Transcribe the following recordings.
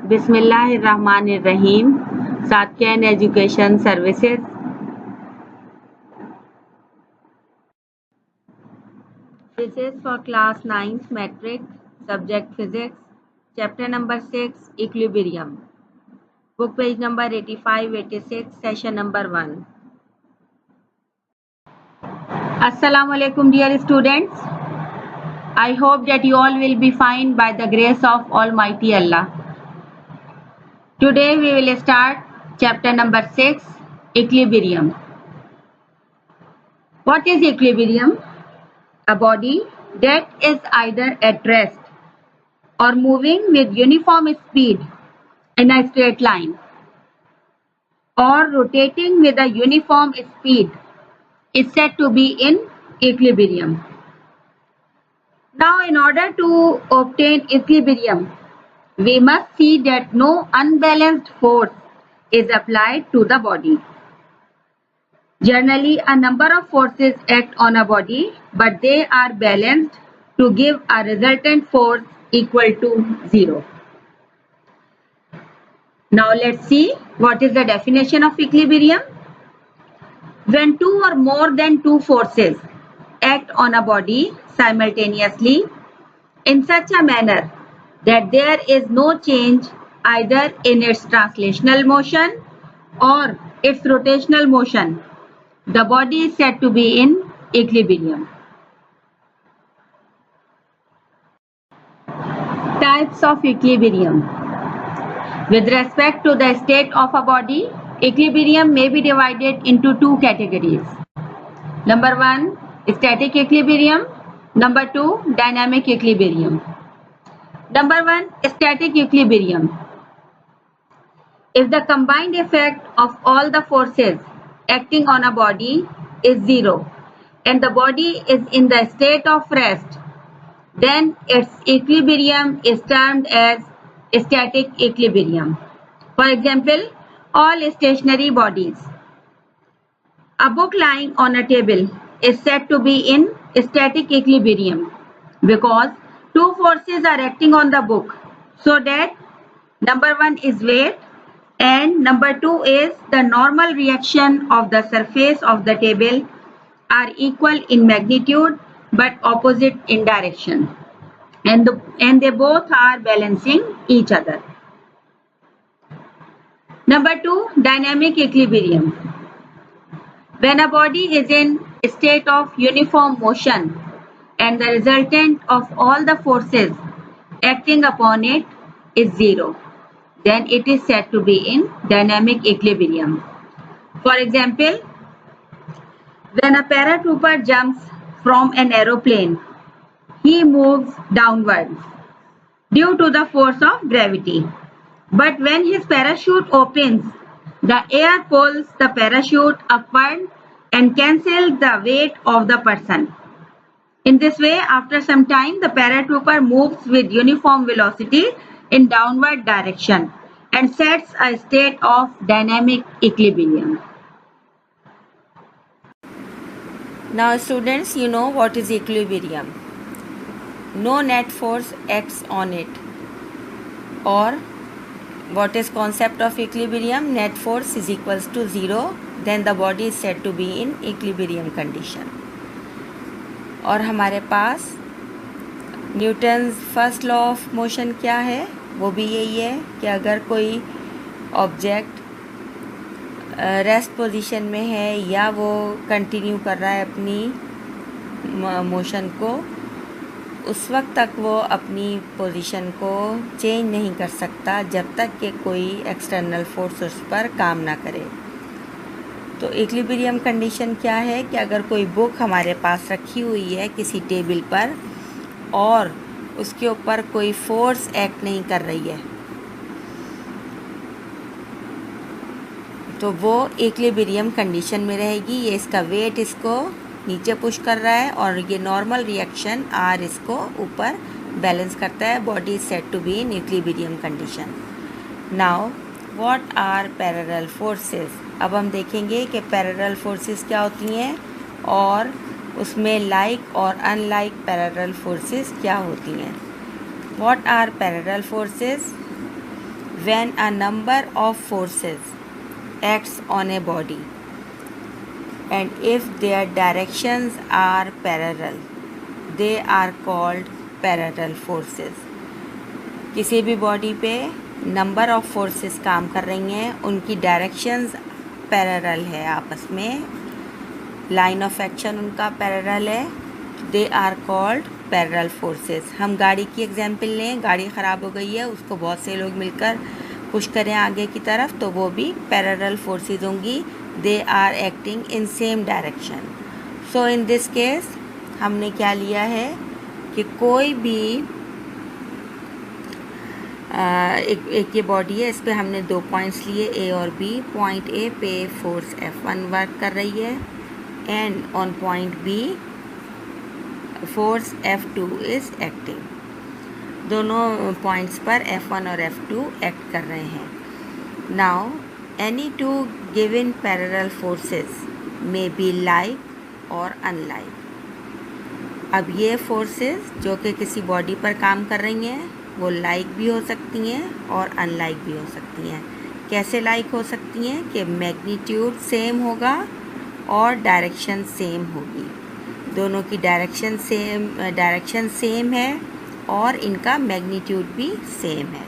बिस्मिल्लाहिर्रहमानिर्रहीम। सातकैन education services. This is for class 9th metric, subject physics, chapter number 6, equilibrium. Book page number 85-86, session number 1. Assalamu alaikum dear students. I hope that you all will be fine by the grace of Almighty Allah. Today we will start chapter number 6, equilibrium. What is equilibrium? A body that is either at rest or moving with uniform speed in a straight line or rotating with a uniform speed is said to be in equilibrium. Now, in order to obtain equilibrium, we must see that no unbalanced force is applied to the body. Generally, a number of forces act on a body, but they are balanced to give a resultant force equal to 0. Now, let's see what is the definition of equilibrium. When two or more than two forces act on a body simultaneously in such a manner that there is no change either in its translational motion or its rotational motion, the body is said to be in equilibrium. Types of equilibrium. With respect to the state of a body, equilibrium may be divided into two categories. Number 1, static equilibrium. Number 2, dynamic equilibrium. Number 1, static equilibrium. If the combined effect of all the forces acting on a body is 0 and the body is in the state of rest, then its equilibrium is termed as static equilibrium. For example, all stationary bodies. A book lying on a table is said to be in static equilibrium because two forces are acting on the book, so that number 1 is weight and number 2 is the normal reaction of the surface of the table are equal in magnitude but opposite in direction, and they both are balancing each other. Number 2, dynamic equilibrium. When a body is in a state of uniform motion and the resultant of all the forces acting upon it is 0, then it is said to be in dynamic equilibrium. For example, when a paratrooper jumps from an aeroplane, he moves downwards due to the force of gravity. But when his parachute opens, the air pulls the parachute upward and cancels the weight of the person. In this way, after some time, the paratrooper moves with uniform velocity in downward direction and sets a state of dynamic equilibrium. Now students, you know what is equilibrium. No net force acts on it. Or what is concept of equilibrium? Net force is equals to 0, then the body is said to be in equilibrium condition. और हमारे पास Newton's first law of motion क्या है, वो भी यही है कि अगर कोई ऑब्जेक्ट रेस्ट पोजीशन में है या वो कंटिन्यू कर रहा है अपनी मोशन को, उस वक्त तक वो अपनी पोजीशन को चेंज नहीं कर सकता जब तक कि कोई एक्सटर्नल फोर्स उस पर काम ना करे। तो इक्विलिब्रियम कंडीशन क्या है कि अगर कोई बुक हमारे पास रखी हुई है किसी टेबल पर और उसके ऊपर कोई फोर्स एक्ट नहीं कर रही है, तो वो इक्विलिब्रियम कंडीशन में रहेगी। ये इसका वेट इसको नीचे पुश कर रहा है और ये नॉर्मल रिएक्शन आर इसको ऊपर बैलेंस करता है। Body is said to be in equilibrium condition. Now what are parallel forces. अब हम देखेंगे कि पैरेलल फोर्सेस क्या होती हैं और उसमें लाइक और अनलाइक पैरेलल फोर्सेस क्या होती हैं। What are parallel forces? when a number of forces acts on a body and if their directions are parallel, they are called parallel forces. किसी भी बॉडी पे नंबर ऑफ फोर्सेस काम कर रही हैं, उनकी डायरेक्शंस पैरेलल है आपस में, लाइन ऑफ एक्शन उनका पैरेलल है, they are called parallel forces. हम गाड़ी की एग्जांपल लें, गाड़ी ख़राब हो गई है, उसको बहुत से लोग मिलकर पुश करें आगे की तरफ, तो वो भी पैरेलल फोर्सेस होंगी. They are acting in same direction. So in this case हमने क्या लिया है कि कोई भी एक ये बॉडी है, इस पे हमने 2 पॉइंट्स लिए ए और बी. पॉइंट ए पे फोर्स F1 वर्क कर रही है and on point B force F2 is acting. दोनों पॉइंट्स पर F1 और F2 एक्ट कर रहे हैं. Now any two given parallel forces may be like और अनलाइक. अब ये फोर्सेस जो कि किसी बॉडी पर काम कर रही हैं वो लाइक भी हो सकती हैं और अनलाइक भी हो सकती हैं. कैसे लाइक हो सकती हैं कि मैग्नीट्यूड सेम होगा और डायरेक्शन सेम होगी. दोनों की डायरेक्शन सेम है और इनका मैग्नीट्यूड भी सेम है.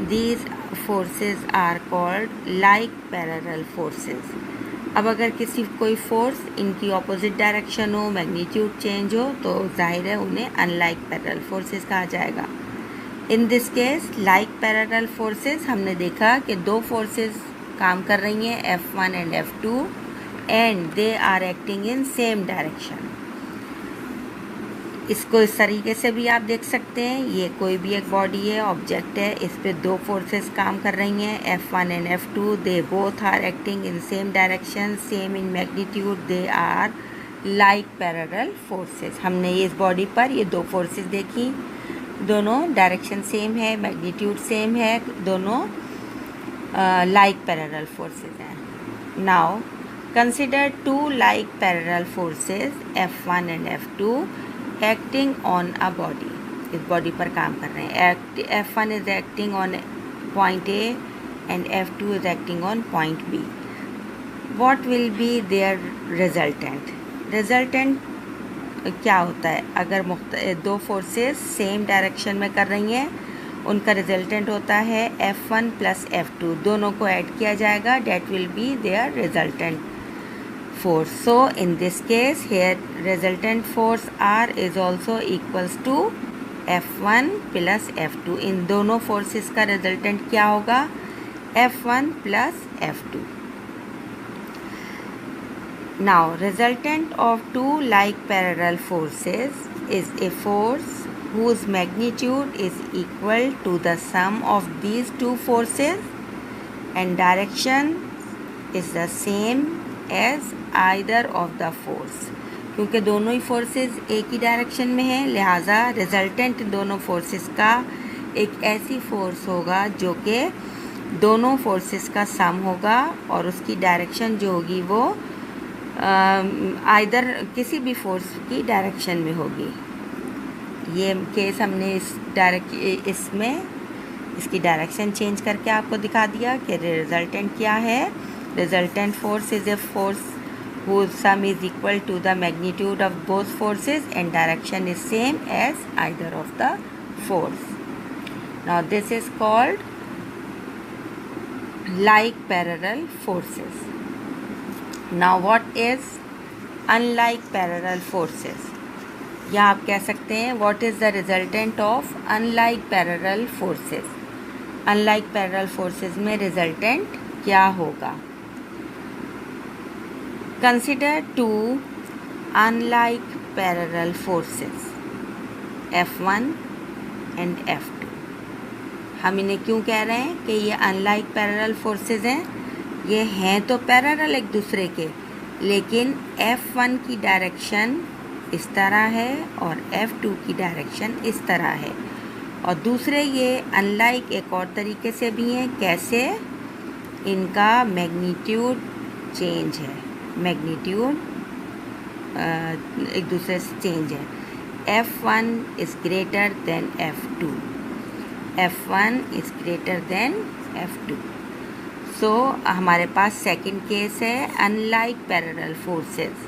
These forces are called like parallel forces. अब अगर कोई फोर्स इनकी ऑपोजिट डायरेक्शन हो, मैग्नीट्यूड चेंज हो, तो जाहिर है उन्हें अनलाइक पैरेलल फोर्सेस कहा जाएगा. इन this case like parallel forces हमने देखा कि 2 फोर्सेस काम कर रही हैं, F1 and F2, and they are acting in same direction. इसको इस तरीके से भी आप देख सकते हैं. ये कोई भी एक बॉडी है, ऑब्जेक्ट है, इस पे 2 फोर्सेस काम कर रही हैं, F1 and F2. They both are acting in same direction, same in magnitude. They are like parallel forces. हमने ये इस बॉडी पर ये 2 फोर्सेस देखी, दोनों डायरेक्शन सेम है, मैग्नीट्यूड सेम है, दोनों लाइक पैरेलल फोर्सेस हैं. Now consider 2 like parallel forces F1 and F2 acting on a body. इस बॉडी पर काम कर रहे हैं. F1 is acting on point A and F2 is acting on point B. What will be their resultant? Resultant क्या होता है? अगर 2 फोर्सेस सेम डायरेक्शन में कर रही हैं, उनका रिजल्टेंट होता है F1 प्लस F2. दोनों को ऐड किया जाएगा, that will be their resultant force. So in this case here resultant force R is also equals to F1 plus F2. इन दोनों forces का resultant क्या होगा? F1 plus F2. Now resultant of 2 like parallel forces is a force whose magnitude is equal to the sum of these 2 forces and direction is the same as either of the force. क्योंकि दोनों ही forces एक ही direction में हैं, लिहाजा resultant दोनों forces का एक ऐसी फोर्स होगा जो कि दोनों फोर्सेस का सम होगा और उसकी डायरेक्शन जो होगी वो आइदर किसी भी फोर्स की डायरेक्शन में होगी. ये केस हमने इसमें इसकी डायरेक्शन चेंज करके आपको दिखा दिया कि रिजल्टेंट क्या है. Resultant force is a force whose sum is equal to the magnitude of both forces and direction is same as either of the force. Now this is called like parallel forces. Now what is unlike parallel forces? या आप कह सकते हैं what is the resultant of unlike parallel forces. Unlike parallel forces में resultant क्या होगा? Consider 2 unlike parallel forces F1 and F2. हम इन्हें क्यों कह रहे हैं कि ये unlike parallel forces हैं? ये हैं तो पैरेलल एक दूसरे के, लेकिन F1 की डायरेक्शन इस तरह है और F2 की डायरेक्शन इस तरह है. और दूसरे ये अनलाइक एक और तरीके से भी हैं. कैसे? इनका मैग्नीट्यूड चेंज है, मैग्नीट्यूड एक दूसरे से चेंज है. F1 is greater than F2. F1 is greater than F2. So हमारे पास सेकेंड केस है, unlike parallel forces,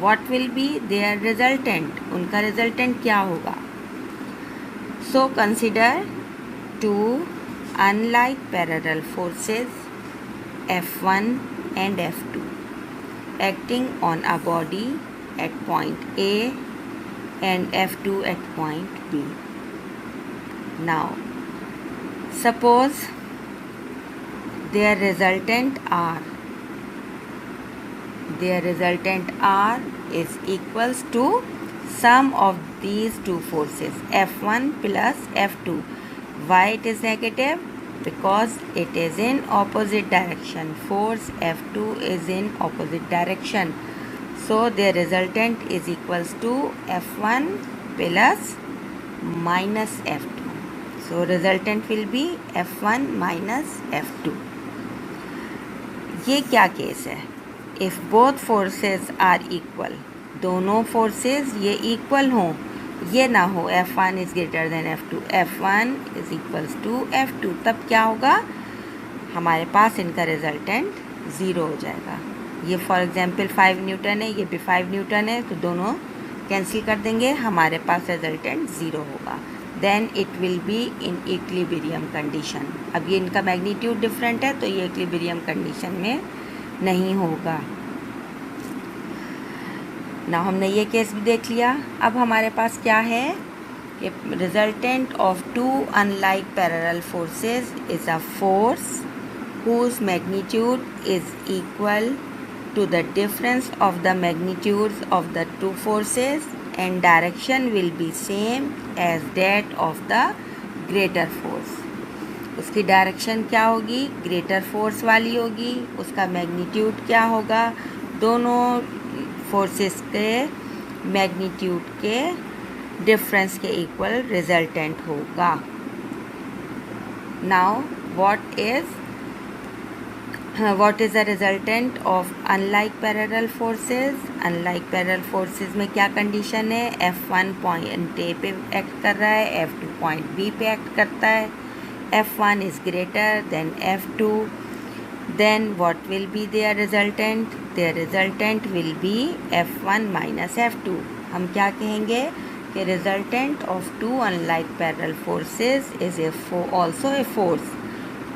what will be their resultant, उनका रिजल्टेंट क्या होगा. So consider two unlike parallel forces F1 and F2 acting on a body at point A and F2 at point B. Now suppose their resultant R is equals to sum of these two forces F1 plus F2. Why it is negative? Because it is in opposite direction. Force F2 is in opposite direction. So their resultant is equals to F1 plus minus F2. So resultant will be F1 minus F2. ये क्या case है? If both forces are equal, दोनों forces ये equal हों, ये ना हो F1 is greater than F2, F1 is equals to F2, तब क्या होगा? हमारे पास इनका रिजल्टेंट ज़ीरो हो जाएगा. ये फॉर एग्जांपल 5 न्यूटन है, ये भी 5 न्यूटन है, तो दोनों कैंसिल कर देंगे, हमारे पास रिजल्टेंट ज़ीरो होगा. Then it will be in equilibrium condition. अब ये इनका मैग्नीट्यूड डिफरेंट है, तो ये इक्विलिब्रियम कंडीशन में नहीं होगा. ना हमने ये केस भी देख लिया. अब हमारे पास क्या है कि resultant of two unlike parallel forces is a force whose magnitude is equal to the difference of the magnitudes of the two forces and direction will be same as that of the greater force. उसकी direction क्या होगी? Greater force वाली होगी. उसका magnitude क्या होगा? दोनों forces के मैग्नीट्यूड के डिफरेंस के इक्वल रिजल्टेंट होगा. Now what is the resultant of unlike parallel forces? Unlike parallel forces में क्या कंडीशन है? F1 पॉइंट ए पे एक्ट कर रहा है, F2 पॉइंट बी पे एक्ट करता है. F1 is greater than F2. Then what will be their resultant? Their resultant will be F1 minus F2. हम क्या कहेंगे कि resultant of two unlike parallel forces is also a force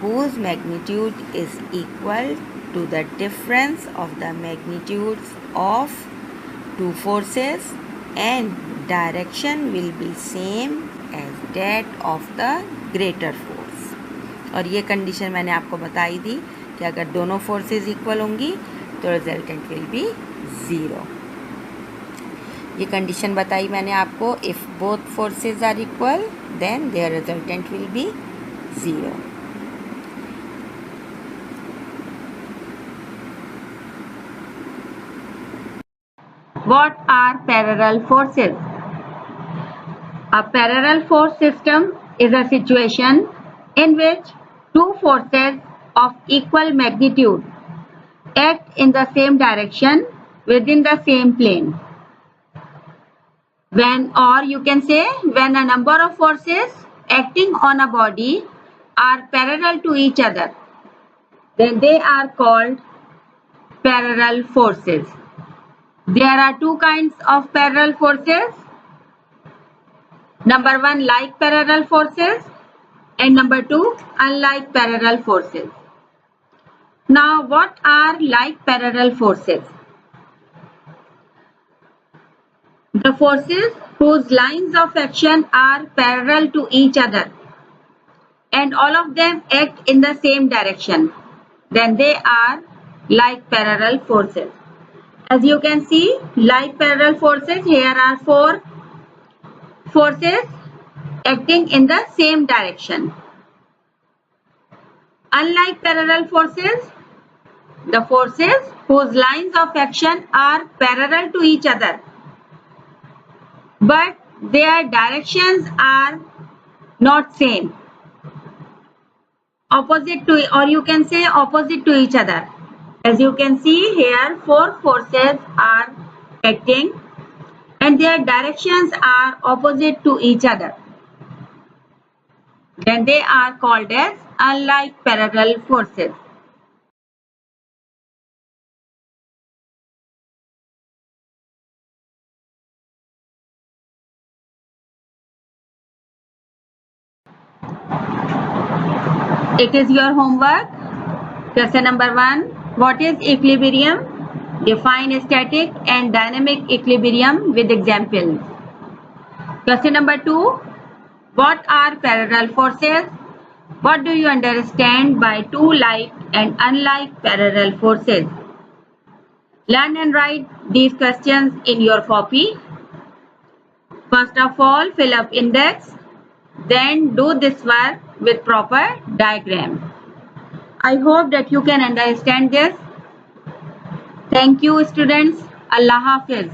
whose magnitude is equal to the difference of the magnitudes of two forces and direction will be same as that of the greater force. और ये condition मैंने आपको बताई थी कि अगर दोनों forces equal होंगी तो रिजल्टेंट विल बी ज़ीरो. ये कंडीशन बताई मैंने आपको. If both forces are equal then their resultant will be zero. What are parallel forces? A parallel force system is a situation in which two forces of equal magnitude act in the same direction within the same plane. Or you can say when a number of forces acting on a body are parallel to each other, then they are called parallel forces. There are two kinds of parallel forces. Number one, like parallel forces, and number two, unlike parallel forces. Now, what are like parallel forces? The forces whose lines of action are parallel to each other and all of them act in the same direction, then they are like parallel forces. As you can see, like parallel forces, here are four forces acting in the same direction. Unlike parallel forces, the forces whose lines of action are parallel to each other, but their directions are not same, opposite to, or you can say opposite to each other. As you can see here, four forces are acting and their directions are opposite to each other. then they are called as unlike parallel forces. It is your homework. Question number 1. What is equilibrium? Define static and dynamic equilibrium with examples. Question number 2. What are parallel forces? What do you understand by two like and unlike parallel forces? Learn and write these questions in your copy. First of all, fill up index. Then do this work with proper diagram. I hope that you can understand this. Thank you, students. Allah Hafiz.